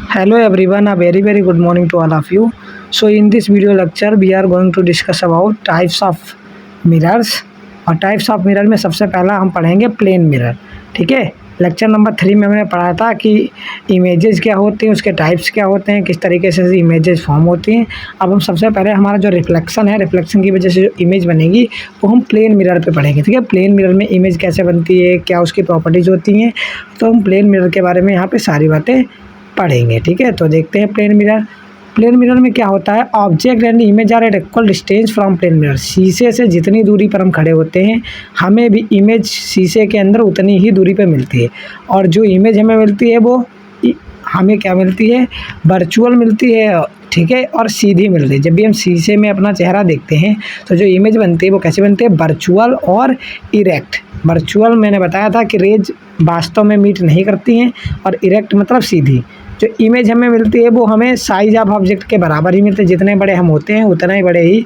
Hello everyone, a very good morning to all of you. So in this video lecture we are going to discuss about types of mirrors और types of mirror में सबसे पहला हम पढ़ेंगे plane mirror. ठीक है, lecture number 3 में हमने पढ़ा था कि इमेजेस क्या होती हैं, उसके टाइप्स क्या होते हैं, किस तरीके से इमेजेस फॉर्म होती हैं। अब हम सबसे पहले हमारा जो रिफ्लेक्शन है, रिफ्लेक्शन की वजह से जो इमेज बनेगी वो हम प्लेन मिरर पे पढ़ेंगे। ठीक है, प्लेन मिरर में इमेज कैसे बनती है, क्या उसकी प्रॉपर्टीज़ होती हैं, तो हम प्लेन मिरर के बारे में यहाँ पर सारी बातें पढ़ेंगे। ठीक है, तो देखते हैं प्लेन मिरर। प्लेन मिरर में क्या होता है, object and image are at equal distance from plane mirror. शीशे से जितनी दूरी पर हम खड़े होते हैं हमें भी इमेज शीशे के अंदर उतनी ही दूरी पर मिलती है, और जो इमेज हमें मिलती है वो हमें क्या मिलती है, वर्चुअल मिलती है। ठीक है, और सीधी मिलती है। जब भी हम शीशे में अपना चेहरा देखते हैं तो जो इमेज बनती है वो कैसे बनती है, वर्चुअल और इरेक्ट। वर्चुअल मैंने बताया था कि रेज वास्तव में मीट नहीं करती हैं, और इरेक्ट मतलब सीधी। जो इमेज हमें मिलती है वो हमें साइज ऑफ ऑब्जेक्ट के बराबर ही मिलते हैं। जितने बड़े हम होते हैं उतना ही बड़े ही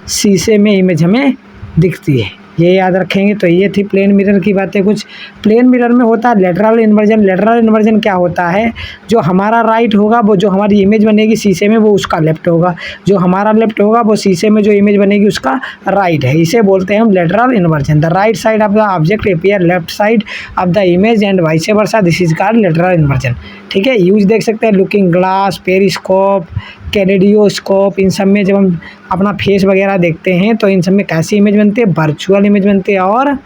शीशे में इमेज हमें दिखती है, ये याद रखेंगे। तो ये थी प्लेन मिरर की बातें कुछ। प्लेन मिरर में होता है लेटरल इन्वर्जन। लेटरल इन्वर्जन क्या होता है, जो हमारा राइट होगा वो जो हमारी इमेज बनेगी शीशे में वो उसका लेफ्ट होगा, जो हमारा लेफ्ट होगा वो शीशे में जो इमेज बनेगी उसका राइट है। इसे बोलते हैं हम lateral inversion. The right side of the object appear left side of the image and vice versa, this is called lateral inversion. ठीक है, यूज देख सकते हैं लुकिंग ग्लास, पेरिस्कोप, कैलेडियोस्कोप, इन सब में जब हम अपना फेस वगैरह देखते हैं तो इन सब में कैसी इमेज बनती है, वर्चुअल इमेज बनती है और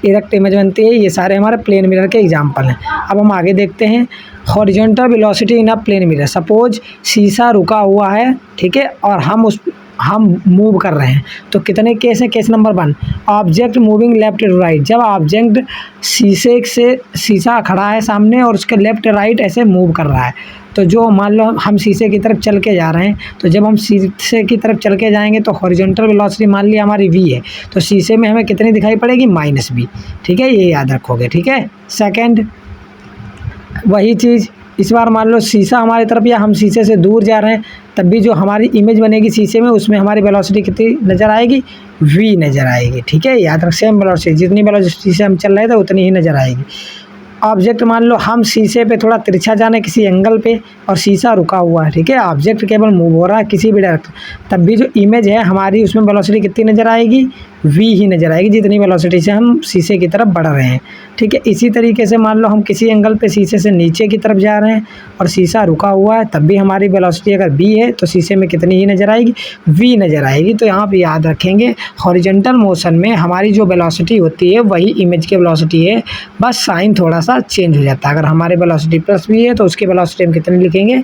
इरेक्ट इमेज बनती है। ये सारे हमारे प्लेन मिरर के एग्जांपल हैं। अब हम आगे देखते हैं horizontal velocity in a plane mirror. Suppose शीशा रुका हुआ है, ठीक है, और हम मूव कर रहे हैं, तो कितने केस हैं। Case number 1, object moving left to right. जब ऑब्जेक्ट शीशे से शीशा खड़ा है सामने और उसके लेफ्ट राइट ऐसे मूव कर रहा है, तो जो मान लो हम शीशे की तरफ चल के जा रहे हैं, तो जब हम शीशे की तरफ चल के जाएंगे तो हॉरिजॉन्टल वेलोसिटी मान लिया हमारी v है, तो शीशे में हमें कितनी दिखाई पड़ेगी, -v। ठीक है, ये याद रखोगे। ठीक है, सेकंड वही चीज़, इस बार मान लो शीशा हमारी तरफ या हम शीशे से दूर जा रहे हैं, तब भी जो हमारी इमेज बनेगी शीशे में उसमें हमारी वेलोसिटी कितनी नज़र आएगी, v नज़र आएगी। ठीक है, याद रख, सेम वेलोसिटी, जितनी वेलोसिटी से हम चल रहे थे उतनी ही नज़र आएगी। ऑब्जेक्ट मान लो हम शीशे पे थोड़ा तिरछा जाने किसी एंगल पे और शीशा रुका हुआ है, ठीक है, ऑब्जेक्ट केवल मूव हो रहा है किसी भी डायरेक्शन, तब भी जो इमेज है हमारी उसमें वेलोसिटी कितनी नज़र आएगी, v ही नज़र आएगी, जितनी वेलोसिटी से हम शीशे की तरफ बढ़ रहे हैं। ठीक है, इसी तरीके से मान लो हम किसी एंगल पे शीशे से नीचे की तरफ जा रहे हैं और शीशा रुका हुआ है, तब भी हमारी वेलोसिटी अगर v है तो शीशे में कितनी ही नज़र आएगी, v नज़र आएगी। तो यहाँ पे याद रखेंगे हॉरिजॉन्टल मोशन में हमारी जो वेलोसिटी होती है वही इमेज की वेलोसिटी है, बस साइन थोड़ा सा चेंज हो जाता है। अगर हमारी वेलोसिटी +v है तो उसकी वेलोसिटी हम कितनी लिखेंगे,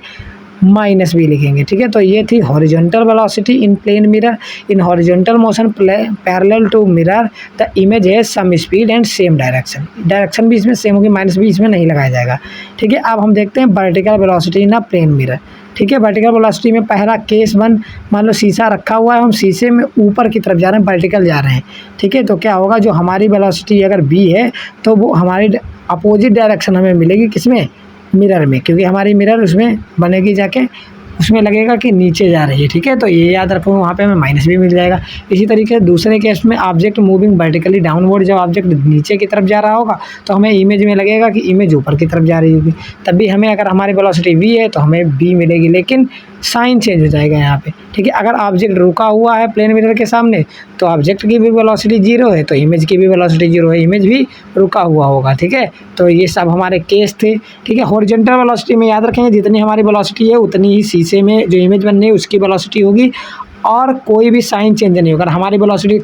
-v लिखेंगे। ठीक है, तो ये थी horizontal velocity in plane mirror. In horizontal motion parallel to mirror the image है same speed and same direction. Direction भी इसमें सेम होगी, -v इसमें नहीं लगाया जाएगा। ठीक है, अब हम देखते हैं vertical velocity in a plane mirror. ठीक है, वर्टिकल वेलोसिटी में पहला केस 1, मान लो शीशा रखा हुआ है, हम शीशे में ऊपर की तरफ जा रहे हैं, वर्टिकल जा रहे हैं। ठीक है, तो क्या होगा, जो हमारी वेलोसिटी अगर v है तो वो हमारी अपोजिट डायरेक्शन हमें मिलेगी, किसमें, मिरर में, क्योंकि हमारी मिरर उसमें बनेगी जाके, उसमें लगेगा कि नीचे जा रही है। ठीक है, तो ये याद रखो, वहाँ पे हमें -v मिल जाएगा। इसी तरीके से दूसरे केस में ऑब्जेक्ट मूविंग वर्टिकली डाउनवर्ड, जब ऑब्जेक्ट नीचे की तरफ जा रहा होगा तो हमें इमेज में लगेगा कि इमेज ऊपर की तरफ जा रही होगी, तब भी हमें, अगर हमारी वेलोसिटी v है तो हमें v मिलेगी, लेकिन साइन चेंज हो जाएगा यहाँ पे। ठीक है, अगर ऑब्जेक्ट रुका हुआ है प्लेन मिरर के सामने तो ऑब्जेक्ट की भी वेलोसिटी 0 है तो इमेज की भी वेलोसिटी 0 है, इमेज भी रुका हुआ होगा। ठीक है, तो ये सब हमारे केस थे। ठीक है, हॉरिजॉन्टल वेलोसिटी में याद रखेंगे जितनी हमारी वेलोसिटी है उतनी ही शीशे में जो इमेज बननी है उसकी वेलोसिटी होगी, और कोई भी साइन चेंज नहीं होगा। अगर हमारी वेलोसिटी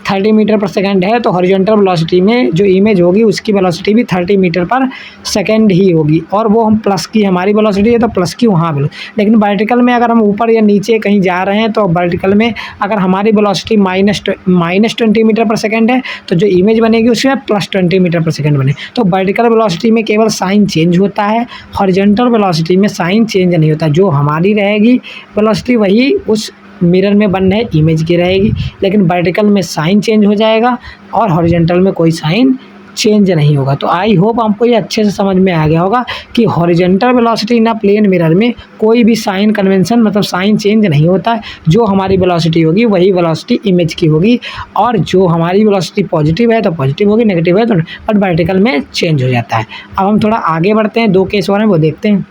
30 मीटर पर सेकंड है तो हॉरिजॉन्टल वेलोसिटी में जो इमेज होगी उसकी वेलोसिटी भी 30 मीटर पर सेकंड ही होगी, और वो हम प्लस की, हमारी वेलोसिटी है तो प्लस की वहाँ पर। लेकिन वर्टिकल में अगर हम ऊपर या नीचे कहीं जा रहे हैं तो वर्टिकल में अगर हमारी वेलोसिटी -20 मीटर पर सेकंड है तो जो इमेज बनेगी उसमें +20 मीटर पर सेकंड बने। तो वर्टिकल वेलोसिटी में केवल साइन चेंज होता है, हॉरिजॉन्टल वेलोसिटी में साइन चेंज नहीं होता। जो हमारी रहेगी वेलोसिटी वही उस मिरर में बन रहे इमेज की रहेगी, लेकिन वर्टिकल में साइन चेंज हो जाएगा और हॉरिजॉन्टल में कोई साइन चेंज नहीं होगा। तो आई होप आपको ये अच्छे से समझ में आ गया होगा कि horizontal velocity in a plane mirror में कोई भी साइन कन्वेंशन मतलब साइन चेंज नहीं होता है। जो हमारी वेलोसिटी होगी वही वेलोसिटी इमेज की होगी, और जो हमारी वेलोसिटी पॉजिटिव है तो पॉजिटिव होगी, नेगेटिव है तो बट वर्टिकल में चेंज हो जाता है। अब हम थोड़ा आगे बढ़ते हैं, 2 केस और हैं वो देखते हैं।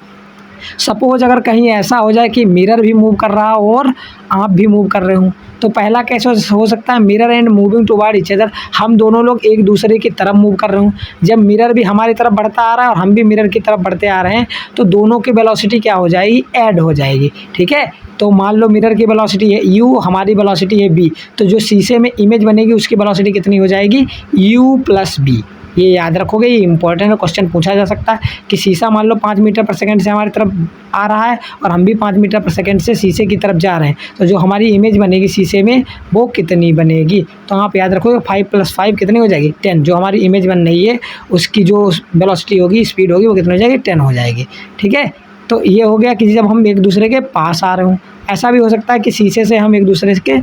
सपोज अगर कहीं ऐसा हो जाए कि मिरर भी मूव कर रहा हो और आप भी मूव कर रहे हो, तो पहला कैसे हो सकता है, mirror and moving toward each other, हम दोनों लोग एक दूसरे की तरफ मूव कर रहे हो। जब मिरर भी हमारी तरफ बढ़ता आ रहा है और हम भी मिरर की तरफ बढ़ते आ रहे हैं, तो दोनों की वेलोसिटी क्या हो जाएगी, ऐड हो जाएगी। ठीक है, तो मान लो मिरर की वेलोसिटी है u, हमारी वेलोसिटी है v, तो जो शीशे में इमेज बनेगी उसकी वेलोसिटी कितनी हो जाएगी, u प्लस b। ये याद रखोगे, ये इंपॉर्टेंट क्वेश्चन पूछा जा सकता है कि शीशा मान लो 5 मीटर पर सेकंड से हमारी तरफ आ रहा है और हम भी 5 मीटर पर सेकंड से शीशे की तरफ जा रहे हैं, तो जो हमारी इमेज बनेगी शीशे में वो कितनी बनेगी। तो आप याद रखोगे 5 + 5 कितनी हो जाएगी, 10। जो हमारी इमेज बन रही है उसकी जो वेलोसिटी होगी, स्पीड होगी, वो कितनी हो जाएगी, 10 हो जाएगी। ठीक है, तो ये हो गया कि जब हम एक दूसरे के पास आ रहे हों। ऐसा भी हो सकता है कि शीशे से हम एक दूसरे के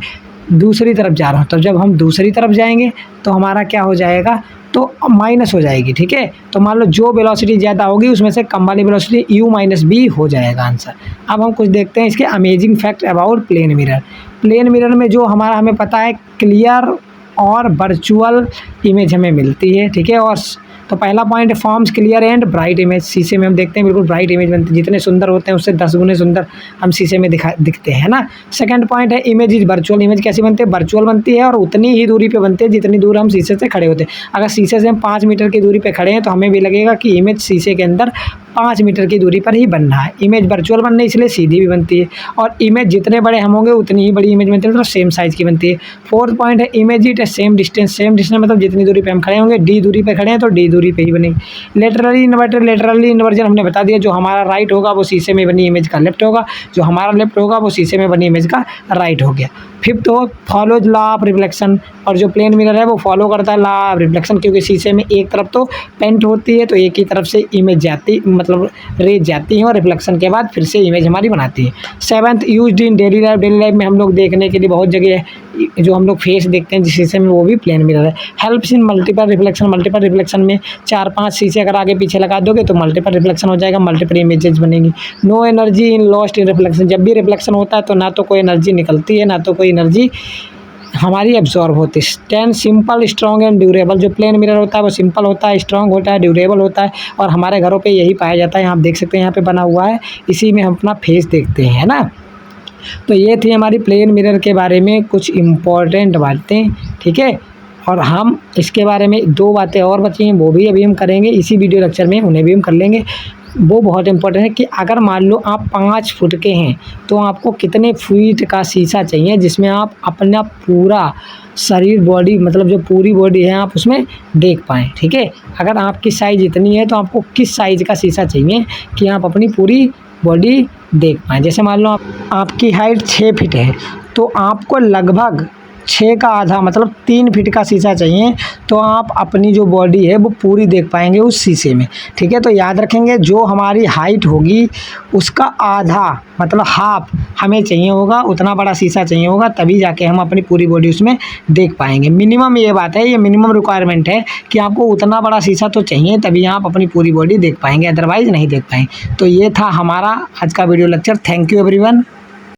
दूसरी तरफ जा रहे हो, तो जब हम दूसरी तरफ जाएंगे तो हमारा क्या हो जाएगा, तो माइनस हो जाएगी। ठीक है, तो मान लो जो वेलोसिटी ज़्यादा होगी उसमें से कम वाली वेलोसिटी u - b हो जाएगा आंसर। अब हम कुछ देखते हैं इसके amazing fact about plane mirror. Plane mirror में जो हमें पता है क्लियर और वर्चुअल इमेज हमें मिलती है। ठीक है, और तो पहला पॉइंट है forms clear and bright image. शीशे में हम देखते हैं बिल्कुल ब्राइट इमेज बनती है, जितने सुंदर होते हैं उससे 10 गुने सुंदर हम शीशे में दिखते हैं ना। सेकंड पॉइंट है इमेज इज वर्चुअल। इमेज कैसी बनती है, वर्चुअल बनती है और उतनी ही दूरी पे बनती है जितनी दूर हम शीशे से खड़े होते हैं। अगर शीशे से हम 5 मीटर की दूरी पे खड़े हैं तो हमें भी लगेगा कि इमेज शीशे के अंदर 5 मीटर की दूरी पर ही बनना है। इमेज वर्चुअल बनने इसलिए सीधी भी बनती है, और इमेज जितने बड़े हम होंगे उतनी ही बड़ी इमेज बनती है, मतलब सेम साइज़ की बनती है। फोर्थ पॉइंट है image it same distance. Same distance मतलब जितनी दूरी पे हम खड़े होंगे, डी दूरी पे खड़े हैं तो डी दूरी पे ही बनेगी। लेटरली इन्वर्टेड, लेटरली इन्वर्जन हमने बता दिया, जो हमारा राइट होगा वो शीशे में बनी इमेज का लेफ्ट होगा, जो हमारा लेफ्ट होगा वो शीशे में बनी इमेज का राइट हो गया। फिफ्थ हो फॉलोज लॉ ऑफ रिफ्लेक्शन, और जो प्लेन मिरर है वो फॉलो करता है लॉ ऑफ रिफ्लेक्शन, क्योंकि शीशे में एक तरफ तो पेंट होती है तो एक ही तरफ से इमेज जाती, मतलब रेज जाती है और रिफ्लेक्शन के बाद फिर से इमेज हमारी बनाती है। Seventh used in daily life. Daily life में हम लोग देखने के लिए बहुत जगह है, जो हम लोग फेस देखते हैं जिस शीशे में वो भी प्लेन मिरर है। Helps in multiple reflection. Multiple reflection में 4-5 शीशे अगर आगे पीछे लगा दोगे तो मल्टीपल रिफ्लेक्शन हो जाएगा, मल्टीपल इमेजेस बनेगी। No energy in lost in reflection. जब भी रिफ्लेक्शन होता है तो ना तो कोई एनर्जी निकलती है, ना तो कोई एनर्जी हमारी एब्जॉर्ब होती है। 10 सिंपल स्ट्रॉन्ग एंड ड्यूरेबल। जो प्लेन मिरर होता है वो सिंपल होता है, स्ट्रॉन्ग होता है, ड्यूरेबल होता है, और हमारे घरों पे यही पाया जाता है। आप देख सकते हैं यहाँ पे बना हुआ है, इसी में हम अपना फेस देखते हैं ना। तो ये थी हमारी प्लेन मिरर के बारे में कुछ इम्पॉर्टेंट बातें। ठीक है, और हम इसके बारे में 2 बातें और बची हैं, वो भी अभी हम करेंगे इसी वीडियो लेक्चर में, उन्हें भी हम कर लेंगे। वो बहुत इंपॉर्टेंट है कि अगर मान लो आप 5 फुट के हैं तो आपको कितने फीट का शीशा चाहिए जिसमें आप अपना पूरा शरीर, बॉडी, मतलब जो पूरी बॉडी है आप उसमें देख पाएँ। ठीक है, अगर आपकी साइज़ इतनी है तो आपको किस साइज़ का शीशा चाहिए कि आप अपनी पूरी बॉडी देख पाएँ। जैसे मान लो आपकी हाइट 6 फीट है तो आपको लगभग 6 का आधा मतलब 3 फीट का शीशा चाहिए, तो आप अपनी जो बॉडी है वो पूरी देख पाएंगे उस शीशे में। ठीक है, तो याद रखेंगे जो हमारी हाइट होगी उसका आधा मतलब हाफ हमें चाहिए होगा, उतना बड़ा शीशा चाहिए होगा, तभी जाके हम अपनी पूरी बॉडी उसमें देख पाएंगे। मिनिमम ये बात है, ये मिनिमम रिक्वायरमेंट है कि आपको उतना बड़ा शीशा तो चाहिए, तभी आप अपनी पूरी बॉडी देख पाएंगे, अदरवाइज नहीं देख पाएंगे। तो ये था हमारा आज का video lecture. Thank you everyone.